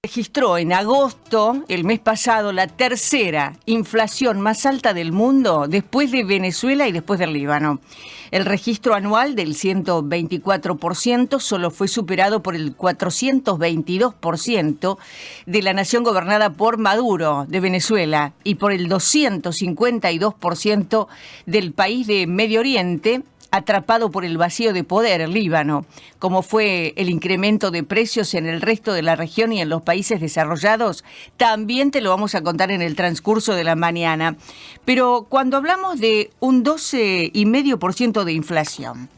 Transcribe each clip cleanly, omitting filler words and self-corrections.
Registró en agosto, el mes pasado, la tercera inflación más alta del mundo después de Venezuela y después del Líbano. El registro anual del 124% solo fue superado por el 422% de la nación gobernada por Maduro, de Venezuela, y por el 252% del país de Medio Oriente, atrapado por el vacío de poder, el Líbano, como fue el incremento de precios en el resto de la región y en los países desarrollados, también te lo vamos a contar en el transcurso de la mañana. Pero cuando hablamos de un 12,5% de inflación,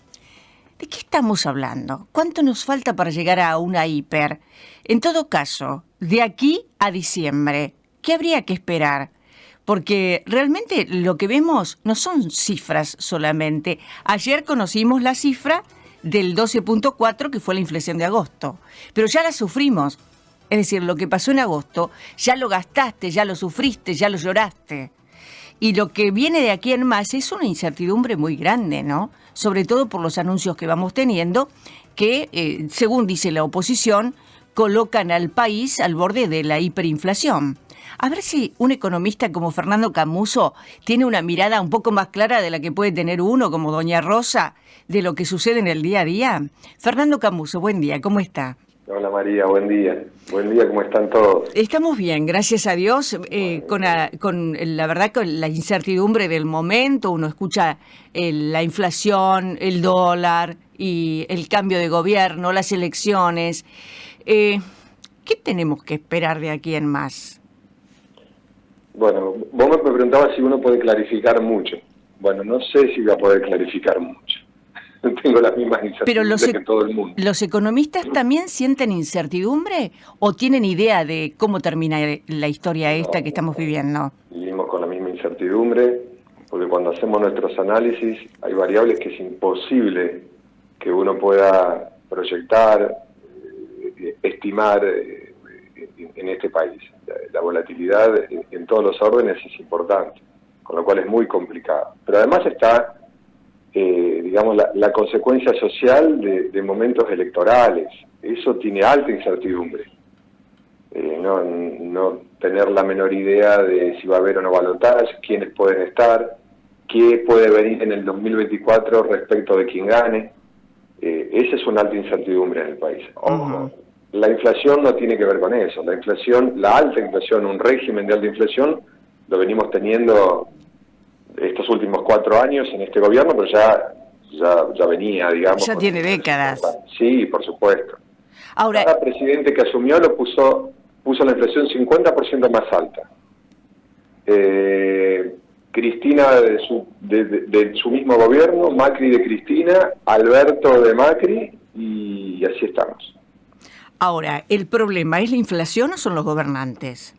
¿de qué estamos hablando? ¿Cuánto nos falta para llegar a una hiper? En todo caso, de aquí a diciembre, ¿qué habría que esperar? Porque realmente lo que vemos no son cifras solamente. Ayer conocimos la cifra del 12,4, que fue la inflación de agosto, pero ya la sufrimos. Es decir, lo que pasó en agosto, ya lo gastaste, ya lo sufriste, ya lo lloraste. Y lo que viene de aquí en más es una incertidumbre muy grande, ¿no? Sobre todo por los anuncios que vamos teniendo, que, según dice la oposición, colocan al país al borde de la hiperinflación. A ver si un economista como Fernando Camuso tiene una mirada un poco más clara de la que puede tener uno como Doña Rosa de lo que sucede en el día a día. Fernando Camuso, buen día, ¿cómo está? Hola María, buen día. Buen día, ¿cómo están todos? Estamos bien, gracias a Dios. Con la verdad, con la incertidumbre del momento, uno escucha la inflación, el dólar y el cambio de gobierno, las elecciones. ¿Qué tenemos que esperar de aquí en más? Bueno, vos me preguntabas si uno puede clarificar mucho. Bueno, no sé si voy a poder clarificar mucho. Tengo las mismas incertidumbres que todo el mundo. ¿Los economistas también sienten incertidumbre o tienen idea de cómo termina la historia esta que estamos viviendo? Vivimos con la misma incertidumbre, porque cuando hacemos nuestros análisis hay variables que es imposible que uno pueda proyectar, estimar en este país. La volatilidad en todos los órdenes es importante, con lo cual es muy complicado. Pero además está, digamos, la consecuencia social de momentos electorales. Eso tiene alta incertidumbre. No tener la menor idea de si va a haber o no balotaje, quiénes pueden estar, qué puede venir en el 2024 respecto de quién gane. Esa es una alta incertidumbre en el país. Ojo. La inflación no tiene que ver con eso. La inflación, la alta inflación, un régimen de alta inflación, lo venimos teniendo estos últimos 4 años en este gobierno, pero ya venía, digamos. Ya tiene décadas. Sí, por supuesto. Ahora, cada presidente que asumió puso la inflación 50% más alta. Cristina de su mismo gobierno, Macri de Cristina, Alberto de Macri, y así estamos. Ahora, ¿el problema es la inflación o son los gobernantes?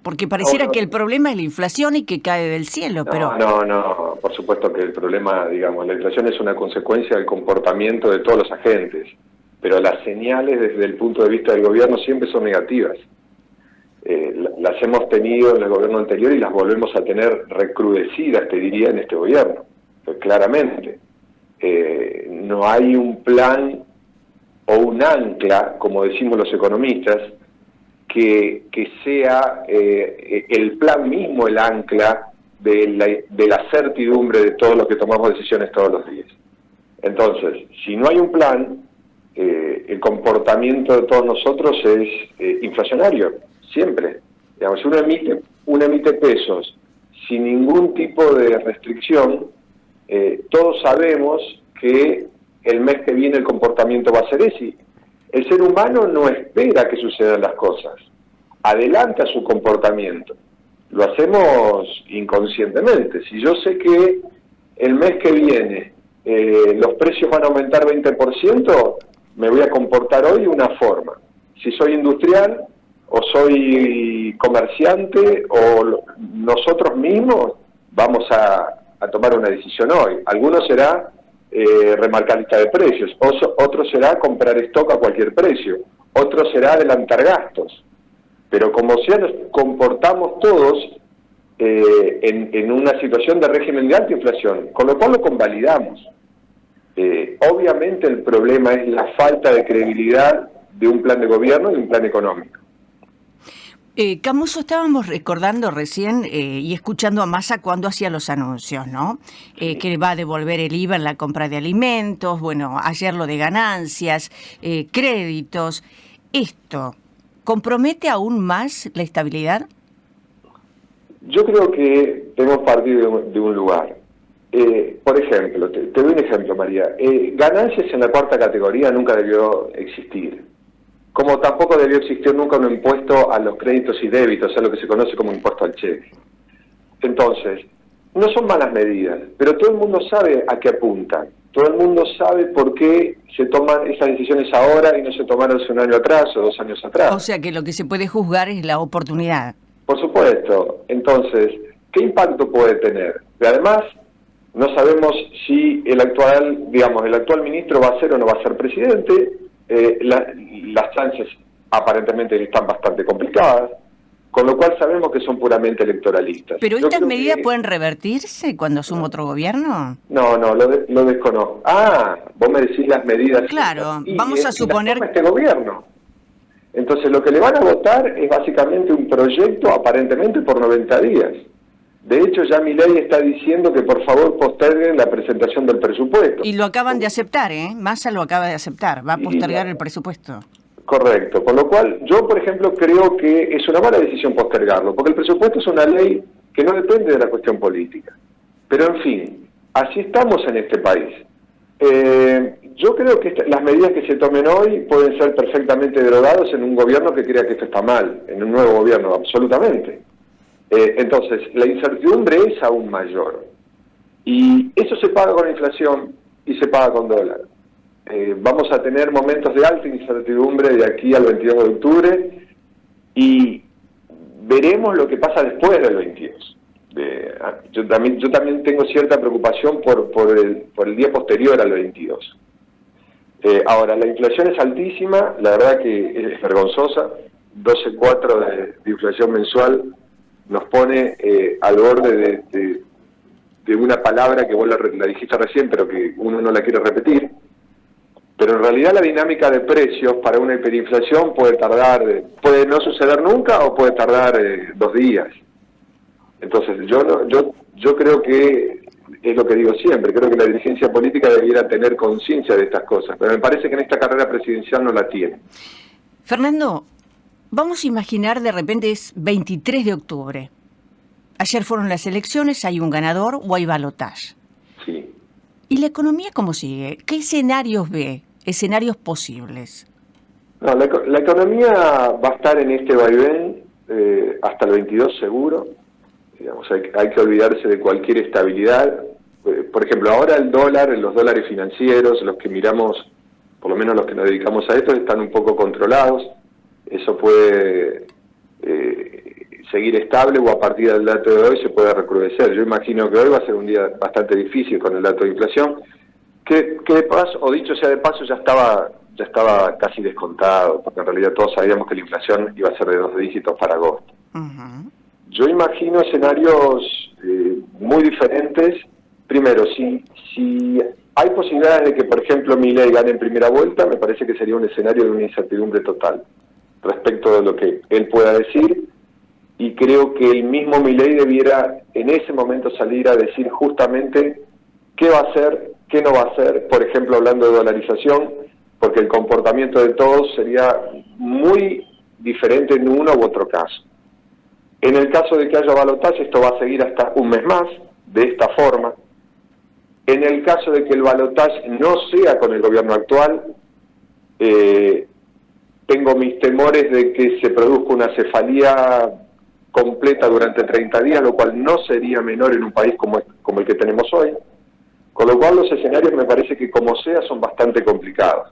Porque pareciera que el problema es la inflación y que cae del cielo, pero... No, por supuesto que el problema, digamos, la inflación es una consecuencia del comportamiento de todos los agentes, pero las señales desde el punto de vista del gobierno siempre son negativas. Las hemos tenido en el gobierno anterior y las volvemos a tener recrudecidas, te diría, en este gobierno, claramente. No hay un plan o un ancla, como decimos los economistas, que sea el plan mismo el ancla de la certidumbre de todos los que tomamos decisiones todos los días. Entonces, si no hay un plan, el comportamiento de todos nosotros es inflacionario, siempre. Digamos, si uno emite pesos sin ningún tipo de restricción, todos sabemos que el mes que viene el comportamiento va a ser ese. El ser humano no espera que sucedan las cosas, adelanta su comportamiento. Lo hacemos inconscientemente. Si yo sé que el mes que viene los precios van a aumentar 20%, me voy a comportar hoy de una forma. Si soy industrial o soy comerciante o nosotros mismos, vamos a tomar una decisión hoy. Algunos será remarcar lista de precios, otro será comprar stock a cualquier precio, otro será adelantar gastos, pero como sea nos comportamos todos en una situación de régimen de alta inflación, con lo cual lo convalidamos. Obviamente el problema es la falta de credibilidad de un plan de gobierno y un plan económico. Camuso, estábamos recordando recién y escuchando a Massa cuando hacía los anuncios, ¿no? Que va a devolver el IVA en la compra de alimentos, bueno, ayer lo de ganancias, créditos. ¿Esto compromete aún más la estabilidad? Yo creo que tenemos partido de un lugar. Por ejemplo, te doy un ejemplo, María. Ganancias en la cuarta categoría nunca debió existir. Como tampoco debió existir nunca un impuesto a los créditos y débitos, a lo que se conoce como impuesto al cheque. Entonces, no son malas medidas, pero todo el mundo sabe a qué apuntan. Todo el mundo sabe por qué se toman esas decisiones ahora y no se tomaron hace un año atrás o 2 años atrás. O sea que lo que se puede juzgar es la oportunidad. Por supuesto. Entonces, ¿qué impacto puede tener? Y además, no sabemos si el actual ministro va a ser o no va a ser presidente. Las chances aparentemente están bastante complicadas, con lo cual sabemos que son puramente electoralistas. ¿Pero estas medidas pueden revertirse cuando asuma otro gobierno? No, lo desconozco. Vos me decís las medidas. Claro, vamos a suponer que este gobierno. Entonces lo que le van a votar es básicamente un proyecto aparentemente por 90 días. De hecho, ya Milei está diciendo que por favor posterguen la presentación del presupuesto. Y lo acaban de aceptar, ¿eh? Massa lo acaba de aceptar, va a postergar el presupuesto. Correcto, con lo cual yo, por ejemplo, creo que es una mala decisión postergarlo, porque el presupuesto es una ley que no depende de la cuestión política. Pero en fin, así estamos en este país. Yo creo que las medidas que se tomen hoy pueden ser perfectamente derogadas en un gobierno que crea que esto está mal, en un nuevo gobierno, absolutamente. Entonces, la incertidumbre es aún mayor. Y eso se paga con inflación y se paga con dólar. Vamos a tener momentos de alta incertidumbre de aquí al 22 de octubre y veremos lo que pasa después del 22. Yo también tengo cierta preocupación por el día posterior al 22. Ahora, la inflación es altísima, la verdad que es vergonzosa, 12,4 de inflación mensual nos pone al borde de una palabra que vos la dijiste recién, pero que uno no la quiere repetir. Pero en realidad la dinámica de precios para una hiperinflación puede no suceder nunca o puede tardar 2 días. Entonces yo creo que, es lo que digo siempre, creo que la dirigencia política debiera tener conciencia de estas cosas, pero me parece que en esta carrera presidencial no la tiene. Fernando, vamos a imaginar de repente es 23 de octubre. Ayer fueron las elecciones, hay un ganador o hay balotaje. Sí. ¿Y la economía cómo sigue? ¿Qué escenarios ve? Escenarios posibles. No, la economía va a estar en este vaivén hasta el 22 seguro. Digamos, hay que olvidarse de cualquier estabilidad. Por ejemplo, ahora el dólar, los dólares financieros, los que miramos, por lo menos los que nos dedicamos a esto, están un poco controlados. Eso puede seguir estable o a partir del dato de hoy se puede recrudecer. Yo imagino que hoy va a ser un día bastante difícil con el dato de inflación, que de paso, o dicho sea de paso, ya estaba casi descontado, porque en realidad todos sabíamos que la inflación iba a ser de 2 dígitos para agosto. Yo imagino escenarios muy diferentes. Primero, si hay posibilidades de que, por ejemplo, Milei gane en primera vuelta, me parece que sería un escenario de una incertidumbre total respecto de lo que él pueda decir, y creo que el mismo Milei debiera en ese momento salir a decir justamente qué va a hacer, qué no va a hacer, por ejemplo, hablando de dolarización, porque el comportamiento de todos sería muy diferente en uno u otro caso. En el caso de que haya balotaje, esto va a seguir hasta un mes más, de esta forma. En el caso de que el balotaje no sea con el gobierno actual, tengo mis temores de que se produzca una cefalía completa durante 30 días, lo cual no sería menor en un país como el que tenemos hoy. Con lo cual los escenarios me parece que como sea son bastante complicados.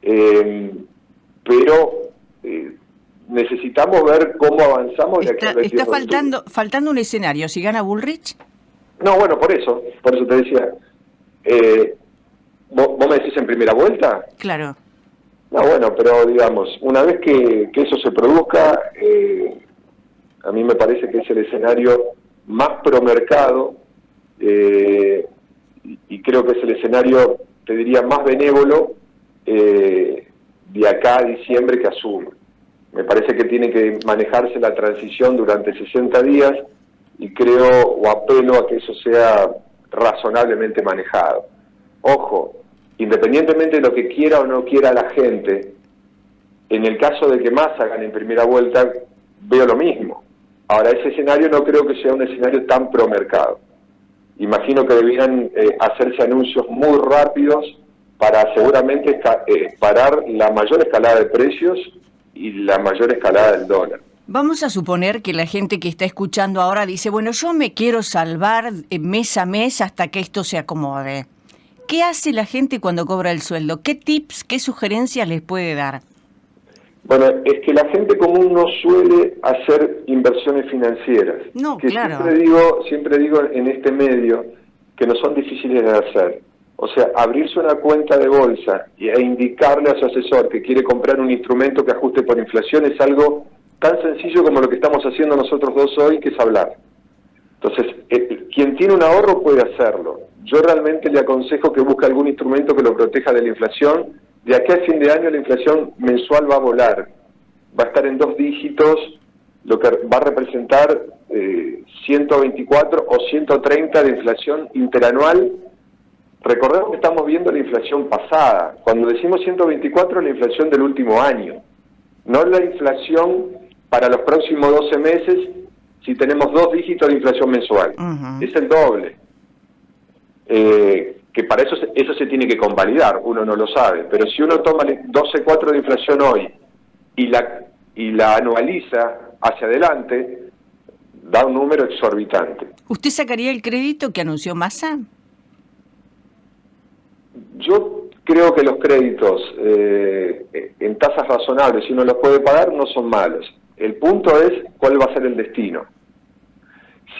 Pero necesitamos ver cómo avanzamos de aquí al 22 de octubre. Está faltando un escenario. ¿Si gana Bullrich? No, bueno, por eso te decía. ¿Vos me decís en primera vuelta? Claro. No, bueno, pero digamos, una vez que eso se produzca, a mí me parece que es el escenario más promercado y creo que es el escenario, te diría, más benévolo de acá a diciembre que asuma. Me parece que tiene que manejarse la transición durante 60 días y creo o apelo a que eso sea razonablemente manejado. Ojo, independientemente de lo que quiera o no quiera la gente, en el caso de que Massa gane en primera vuelta, veo lo mismo. Ahora, ese escenario no creo que sea un escenario tan pro mercado. Imagino que debieran hacerse anuncios muy rápidos para seguramente parar la mayor escalada de precios y la mayor escalada del dólar. Vamos a suponer que la gente que está escuchando ahora dice, bueno, yo me quiero salvar mes a mes hasta que esto se acomode. ¿Qué hace la gente cuando cobra el sueldo? ¿Qué tips, qué sugerencias les puede dar? Bueno, es que la gente común no suele hacer inversiones financieras. No, que claro. Siempre digo en este medio que no son difíciles de hacer. O sea, abrirse una cuenta de bolsa e indicarle a su asesor que quiere comprar un instrumento que ajuste por inflación es algo tan sencillo como lo que estamos haciendo nosotros dos hoy, que es hablar. Entonces, quien tiene un ahorro puede hacerlo. Yo realmente le aconsejo que busque algún instrumento que lo proteja de la inflación. De aquí a fin de año la inflación mensual va a volar, va a estar en 2 dígitos, lo que va a representar 124 o 130 de inflación interanual. Recordemos que estamos viendo la inflación pasada. Cuando decimos 124 es la inflación del último año, no la inflación para los próximos 12 meses si tenemos 2 dígitos de inflación mensual. Es el doble. Que para eso se tiene que convalidar, uno no lo sabe, pero si uno toma 12,4 de inflación hoy y la anualiza hacia adelante, da un número exorbitante. ¿Usted sacaría el crédito que anunció Massa? Yo creo que los créditos en tasas razonables, si uno los puede pagar, no son malos. El punto es cuál va a ser el destino.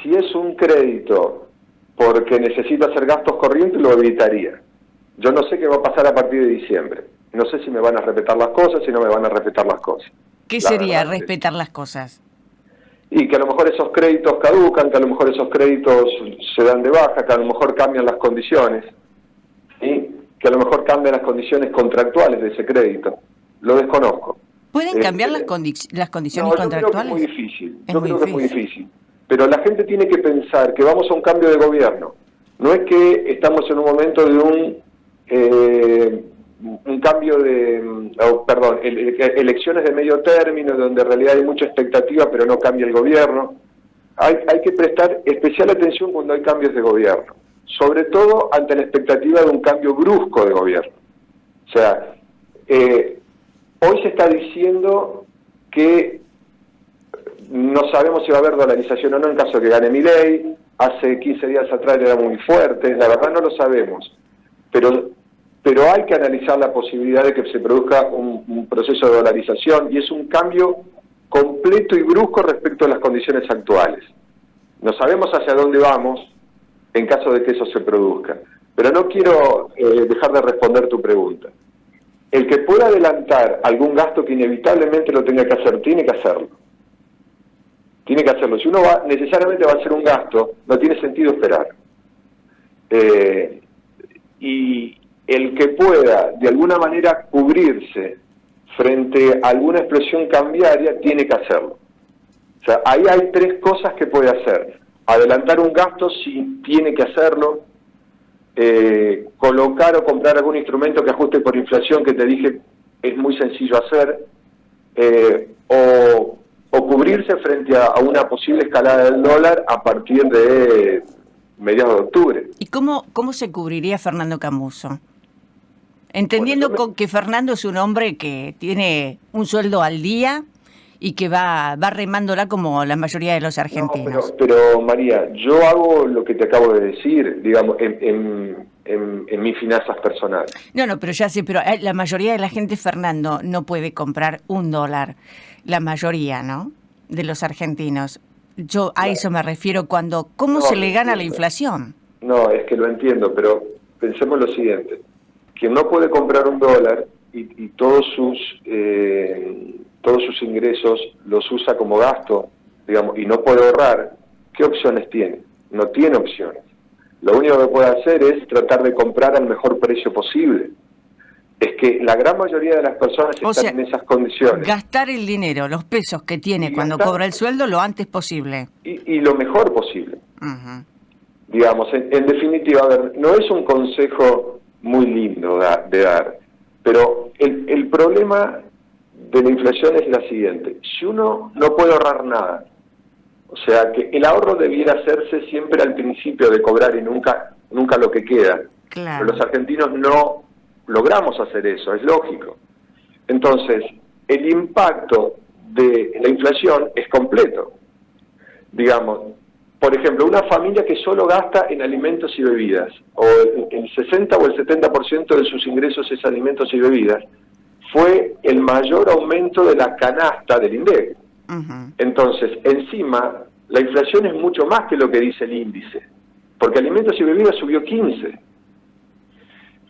Si es un crédito porque necesito hacer gastos corrientes, lo evitaría. Yo no sé qué va a pasar a partir de diciembre. No sé si me van a respetar las cosas, si no me van a respetar las cosas. ¿Qué sería respetar las cosas? Y que a lo mejor esos créditos caducan, que a lo mejor esos créditos se dan de baja, que a lo mejor cambian las condiciones, ¿sí? Que a lo mejor cambian las condiciones contractuales de ese crédito. Lo desconozco. ¿Pueden cambiar las condiciones contractuales? Yo creo que es muy difícil. Yo creo que es muy difícil. Pero la gente tiene que pensar que vamos a un cambio de gobierno. No es que estamos en un momento de un cambio elecciones de medio término, donde en realidad hay mucha expectativa, pero no cambia el gobierno. Hay que prestar especial atención cuando hay cambios de gobierno, sobre todo ante la expectativa de un cambio brusco de gobierno. O sea, hoy se está diciendo que no sabemos si va a haber dolarización o no en caso de que gane Milei. Hace 15 días atrás era muy fuerte, la verdad no lo sabemos. Pero hay que analizar la posibilidad de que se produzca un proceso de dolarización, y es un cambio completo y brusco respecto a las condiciones actuales. No sabemos hacia dónde vamos en caso de que eso se produzca. Pero no quiero dejar de responder tu pregunta. El que pueda adelantar algún gasto que inevitablemente lo tenga que hacer, tiene que hacerlo. Tiene que hacerlo. Si uno necesariamente va a hacer un gasto, no tiene sentido esperar. Y el que pueda, de alguna manera, cubrirse frente a alguna explosión cambiaria, tiene que hacerlo. O sea, ahí hay 3 cosas que puede hacer. Adelantar un gasto, si tiene que hacerlo. Colocar o comprar algún instrumento que ajuste por inflación, que te dije es muy sencillo hacer. O cubrirse frente a una posible escalada del dólar a partir de mediados de octubre. ¿Y cómo se cubriría Fernando Camuso? Entendiendo que Fernando es un hombre que tiene un sueldo al día y que va remándola como la mayoría de los argentinos. No, pero María, yo hago lo que te acabo de decir, digamos, en mis finanzas personales. No, pero ya sé, pero la mayoría de la gente, Fernando, no puede comprar $1. La mayoría, ¿no?, de los argentinos. Yo a eso me refiero ¿cómo se le gana la inflación? No, es que lo entiendo, pero pensemos lo siguiente. Quien no puede comprar $1 y todos sus ingresos los usa como gasto, digamos, y no puede ahorrar, ¿qué opciones tiene? No tiene opciones. Lo único que puede hacer es tratar de comprar al mejor precio posible. es que la gran mayoría de las personas están en esas condiciones. Gastar el dinero, los pesos que tiene cuando cobra el sueldo lo antes posible. Y lo mejor posible. Digamos, en definitiva, a ver, no es un consejo muy lindo de dar, pero el problema de la inflación es la siguiente: si uno no puede ahorrar nada, o sea que el ahorro debiera hacerse siempre al principio de cobrar y nunca lo que queda. Claro. Pero los argentinos no logramos hacer eso, es lógico. Entonces, el impacto de la inflación es completo. Digamos, por ejemplo, una familia que solo gasta en alimentos y bebidas, o el 60 o el 70% de sus ingresos es alimentos y bebidas, fue el mayor aumento de la canasta del INDEC. Entonces, encima, la inflación es mucho más que lo que dice el índice, porque alimentos y bebidas subió 15.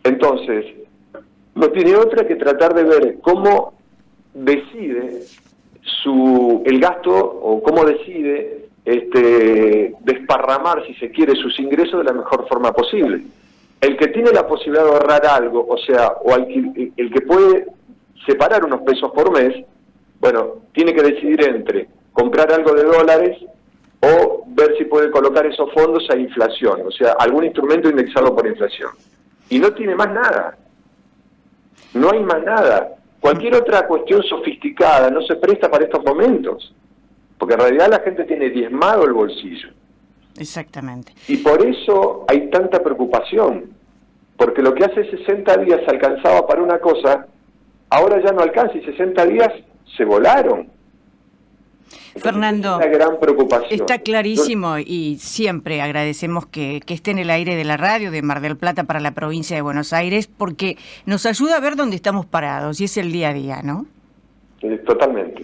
Entonces, no tiene otra que tratar de ver cómo decide el gasto, o cómo decide desparramar, si se quiere, sus ingresos de la mejor forma posible. El que tiene la posibilidad de ahorrar algo, o sea, o el que puede separar unos pesos por mes, bueno, tiene que decidir entre comprar algo de dólares o ver si puede colocar esos fondos a inflación, o sea, algún instrumento indexado por inflación. Y no tiene más nada. No hay más nada. Cualquier otra cuestión sofisticada no se presta para estos momentos, porque en realidad la gente tiene diezmado el bolsillo. Exactamente. Y por eso hay tanta preocupación, porque lo que hace 60 días alcanzaba para una cosa, ahora ya no alcanza, y 60 días se volaron. Fernando, es una gran preocupación. Está clarísimo, y siempre agradecemos que esté en el aire de la radio de Mar del Plata para la provincia de Buenos Aires, porque nos ayuda a ver dónde estamos parados, y es el día a día, ¿no? Totalmente.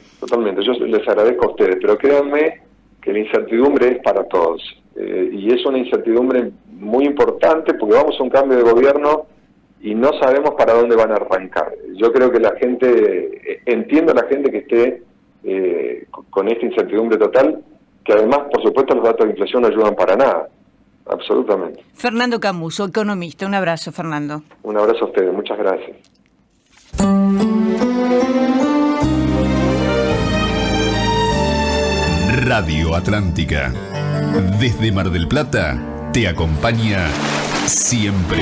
Yo les agradezco a ustedes, pero créanme que la incertidumbre es para todos. Y es una incertidumbre muy importante, porque vamos a un cambio de gobierno y no sabemos para dónde van a arrancar. Yo creo que la gente, entiendo a la gente que esté con esta incertidumbre total, que además, por supuesto, los datos de inflación no ayudan para nada, absolutamente. Fernando Camuso, economista. Un abrazo, Fernando. Un abrazo a ustedes, muchas gracias. Radio Atlántica, desde Mar del Plata, te acompaña siempre.